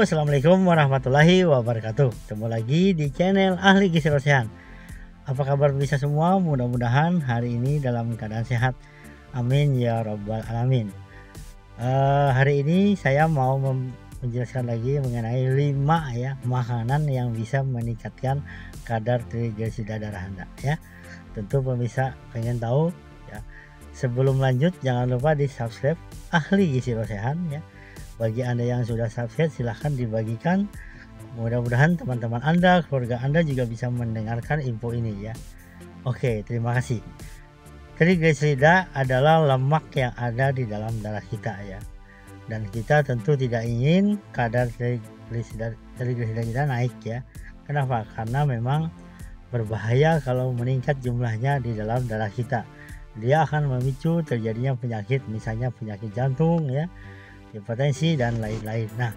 Halo, assalamualaikum warahmatullahi wabarakatuh. Ketemu lagi di channel Ahli Gizi Rosehan. Apa kabar bisa semua? Mudah-mudahan hari ini dalam keadaan sehat. Amin ya robbal alamin. Hari ini saya mau menjelaskan lagi mengenai 5 makanan yang bisa meningkatkan kadar trigliserida darah Anda ya. Tentu pemirsa pengen tahu ya. Sebelum lanjut jangan lupa di subscribe Ahli Gizi Rosehan ya. Bagi Anda yang sudah subscribe silahkan dibagikan, mudah-mudahan teman-teman Anda, keluarga Anda juga bisa mendengarkan info ini ya. Oke, terima kasih. Trigliserida adalah lemak yang ada di dalam darah kita ya, dan kita tentu tidak ingin kadar trigliserida kita naik ya. Kenapa? Karena memang berbahaya kalau meningkat jumlahnya di dalam darah kita. Dia akan memicu terjadinya penyakit, misalnya penyakit jantung ya, hipertensi dan lain-lain. Nah,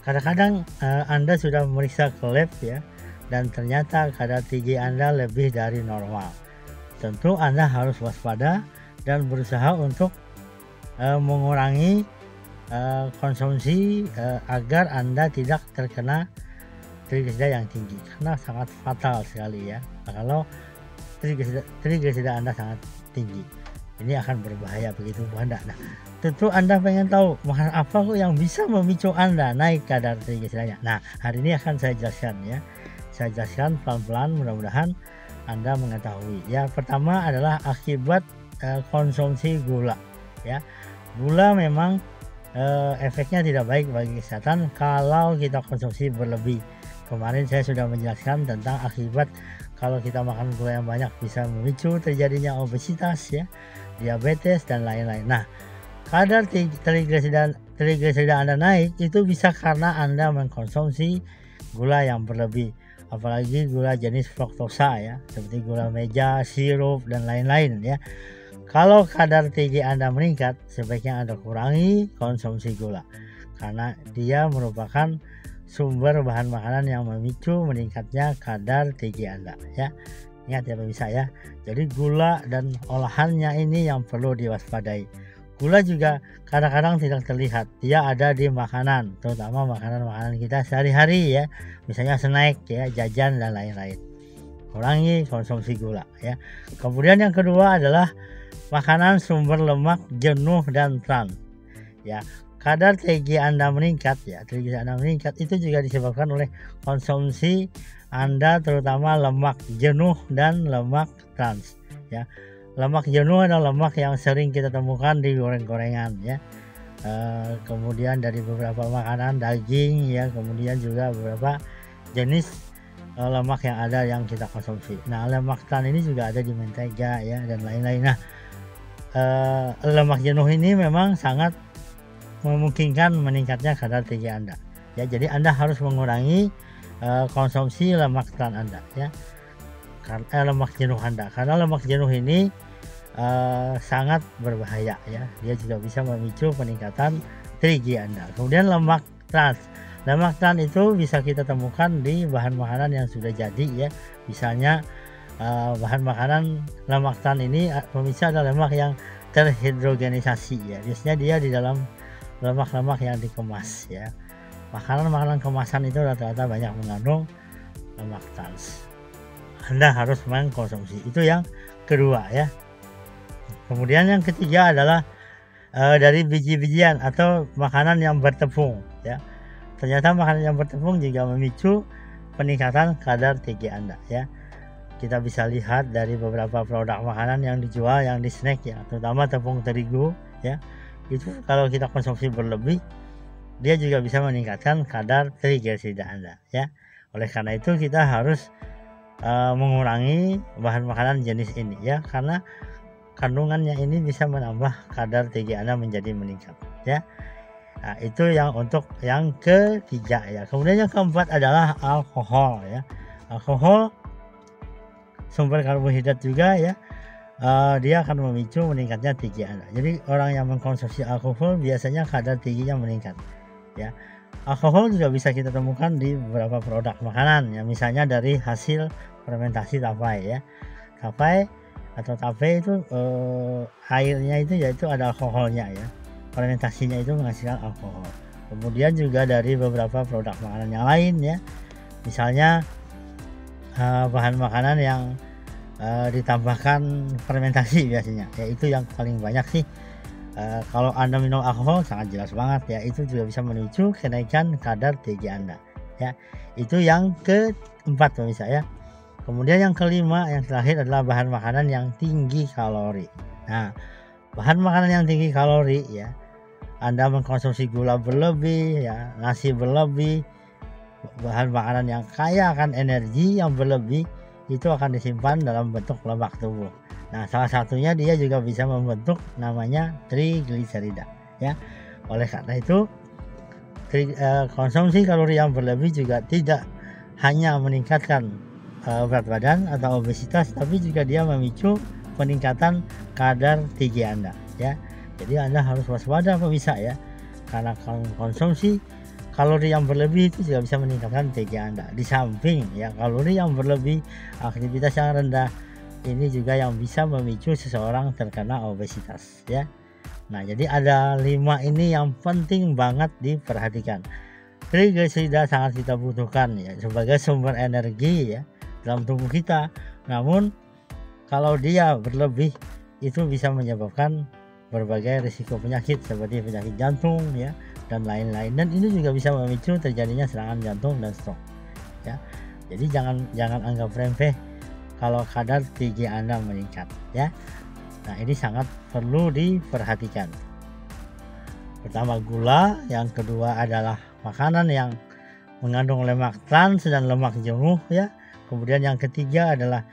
kadang-kadang Anda sudah memeriksa ke lab ya, dan ternyata kadar TG Anda lebih dari normal. Tentu Anda harus waspada dan berusaha untuk mengurangi konsumsi agar Anda tidak terkena trigliserida yang tinggi, karena sangat fatal sekali ya kalau trigliserida Anda sangat tinggi. Ini akan berbahaya begitu Anda. Nah, tentu Anda pengen tahu makanan apa kok yang bisa memicu Anda naik kadar trigliseridanya. Nah, hari ini akan saya jelaskan ya. Saya jelaskan pelan-pelan, mudah-mudahan Anda mengetahui. Ya, pertama adalah akibat konsumsi gula ya. Gula memang efeknya tidak baik bagi kesehatan kalau kita konsumsi berlebih. Kemarin saya sudah menjelaskan tentang akibat kalau kita makan gula yang banyak bisa memicu terjadinya obesitas ya, diabetes dan lain-lain. Nah, kadar trigliserida Anda naik itu bisa karena Anda mengkonsumsi gula yang berlebih, apalagi gula jenis fruktosa ya, seperti gula meja, sirup dan lain-lain ya. Kalau kadar TG Anda meningkat, sebaiknya Anda kurangi konsumsi gula karena dia merupakan sumber bahan makanan yang memicu meningkatnya kadar TG Anda ya. Ingat ya pemirsa ya. Jadi gula dan olahannya ini yang perlu diwaspadai. Gula juga kadang-kadang tidak terlihat, dia ada di makanan, terutama makanan-makanan kita sehari-hari ya, misalnya snack ya, jajan dan lain-lain. Kurangi konsumsi gula ya. Kemudian yang kedua adalah makanan sumber lemak jenuh dan trans ya. Kadar TG Anda meningkat ya, trigliserida Anda meningkat itu juga disebabkan oleh konsumsi Anda, terutama lemak jenuh dan lemak trans ya. Lemak jenuh adalah lemak yang sering kita temukan di goreng-gorengan ya, kemudian dari beberapa makanan daging ya, kemudian juga beberapa jenis lemak yang ada yang kita konsumsi. Nah, lemak trans ini juga ada di mentega ya dan lain-lain. Nah, lemak jenuh ini memang sangat memungkinkan meningkatnya kadar TG Anda ya. Jadi Anda harus mengurangi konsumsi lemak trans Anda ya, lemak jenuh Anda, karena lemak jenuh ini sangat berbahaya ya. Dia juga bisa memicu peningkatan TG Anda. Kemudian lemak trans itu bisa kita temukan di bahan makanan yang sudah jadi ya. Misalnya bahan makanan lemak trans ini pemirsa adalah lemak yang terhidrogenisasi ya. Biasanya dia di dalam lemak-lemak yang dikemas ya. Makanan-makanan kemasan itu rata-rata banyak mengandung lemak trans. Anda harus mengkonsumsi. Itu yang kedua ya. Kemudian yang ketiga adalah dari biji-bijian atau makanan yang bertepung ya. Ternyata makanan yang bertepung juga memicu peningkatan kadar TG Anda ya. Kita bisa lihat dari beberapa produk makanan yang dijual yang di snack ya, terutama tepung terigu ya. Itu kalau kita konsumsi berlebih, dia juga bisa meningkatkan kadar trigliserida Anda ya. Oleh karena itu kita harus mengurangi bahan makanan jenis ini ya, karena kandungannya ini bisa menambah kadar TG Anda menjadi meningkat ya. Nah, itu yang untuk yang ketiga ya. Kemudian yang keempat adalah alkohol ya. Alkohol sumber karbohidrat juga ya. Dia akan memicu meningkatnya TG Anda. Jadi orang yang mengkonsumsi alkohol biasanya kadar TG-nya meningkat ya. Alkohol juga bisa kita temukan di beberapa produk makanan ya, misalnya dari hasil fermentasi tapai ya. Tapai atau tape itu airnya itu yaitu ada alkoholnya ya. Fermentasinya itu menghasilkan alkohol. Kemudian juga dari beberapa produk makanan yang lain ya, misalnya bahan makanan yang ditambahkan fermentasi biasanya, yaitu yang paling banyak sih. Kalau Anda minum alkohol sangat jelas banget ya, itu juga bisa memicu kenaikan kadar TG Anda ya. Itu yang keempat pemirsa ya. Kemudian yang kelima, yang terakhir adalah bahan makanan yang tinggi kalori. Nah, bahan makanan yang tinggi kalori ya, Anda mengkonsumsi gula berlebih ya, nasi berlebih, bahan makanan yang kaya akan energi yang berlebih, itu akan disimpan dalam bentuk lemak tubuh. Nah, salah satunya dia juga bisa membentuk namanya trigliserida ya. Oleh karena itu konsumsi kalori yang berlebih juga tidak hanya meningkatkan berat badan atau obesitas, tapi juga dia memicu peningkatan kadar TG Anda ya. Jadi Anda harus waspada pemirsa ya, karena konsumsi kalori yang berlebih itu juga bisa meningkatkan TG Anda. Di samping ya kalori yang berlebih, aktivitas yang rendah ini juga yang bisa memicu seseorang terkena obesitas ya. Nah, jadi ada 5 ini yang penting banget diperhatikan. Trigliserida sangat kita butuhkan ya sebagai sumber energi ya dalam tubuh kita. Namun kalau dia berlebih itu bisa menyebabkan berbagai risiko penyakit seperti penyakit jantung ya dan lain-lain, dan ini juga bisa memicu terjadinya serangan jantung dan stroke ya. Jadi jangan anggap remeh kalau kadar TG Anda meningkat ya. Nah, ini sangat perlu diperhatikan. Pertama gula, yang kedua adalah makanan yang mengandung lemak trans dan lemak jenuh ya. Kemudian yang ketiga adalah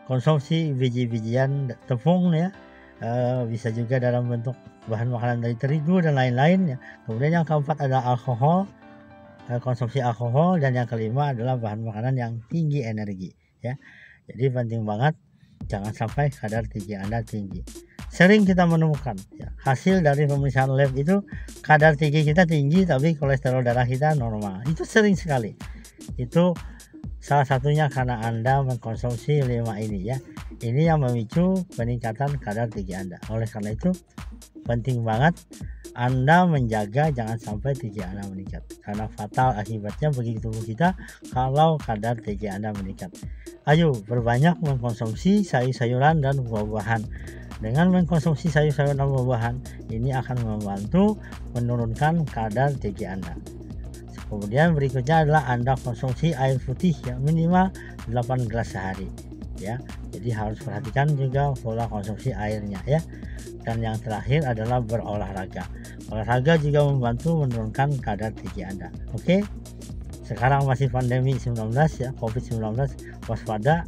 konsumsi biji-bijian tepung ya, bisa juga dalam bentuk bahan makanan dari terigu dan lain-lain ya. Kemudian yang keempat adalah alkohol, konsumsi alkohol, dan yang kelima adalah bahan makanan yang tinggi energi ya. Jadi penting banget jangan sampai kadar TG Anda tinggi. Sering kita menemukan ya, hasil dari pemeriksaan lab itu kadar TG kita tinggi tapi kolesterol darah kita normal. Itu sering sekali. Itu salah satunya karena Anda mengkonsumsi 5 ini ya. Ini yang memicu peningkatan kadar TG Anda. Oleh karena itu penting banget Anda menjaga jangan sampai TG Anda meningkat, karena fatal akibatnya bagi tubuh kita kalau kadar TG Anda meningkat. Ayo berbanyak mengkonsumsi sayur-sayuran dan buah-buahan. Dengan mengkonsumsi sayur-sayuran dan buah-buahan ini akan membantu menurunkan kadar TG Anda. Kemudian berikutnya adalah Anda konsumsi air putih ya, minimal 8 gelas sehari ya. Jadi harus perhatikan juga pola konsumsi airnya ya. Dan yang terakhir adalah berolahraga. Olahraga juga membantu menurunkan kadar TG Anda. Oke. Sekarang masih pandemi 19 ya, COVID-19, waspada,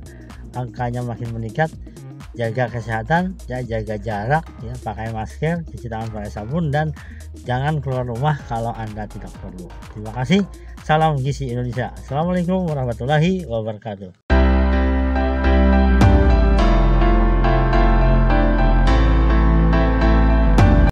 angkanya makin meningkat. Jaga kesehatan ya, jaga jarak ya, pakai masker, cuci tangan pakai sabun, dan jangan keluar rumah kalau Anda tidak perlu. Terima kasih. Salam gizi Indonesia. Assalamualaikum warahmatullahi wabarakatuh.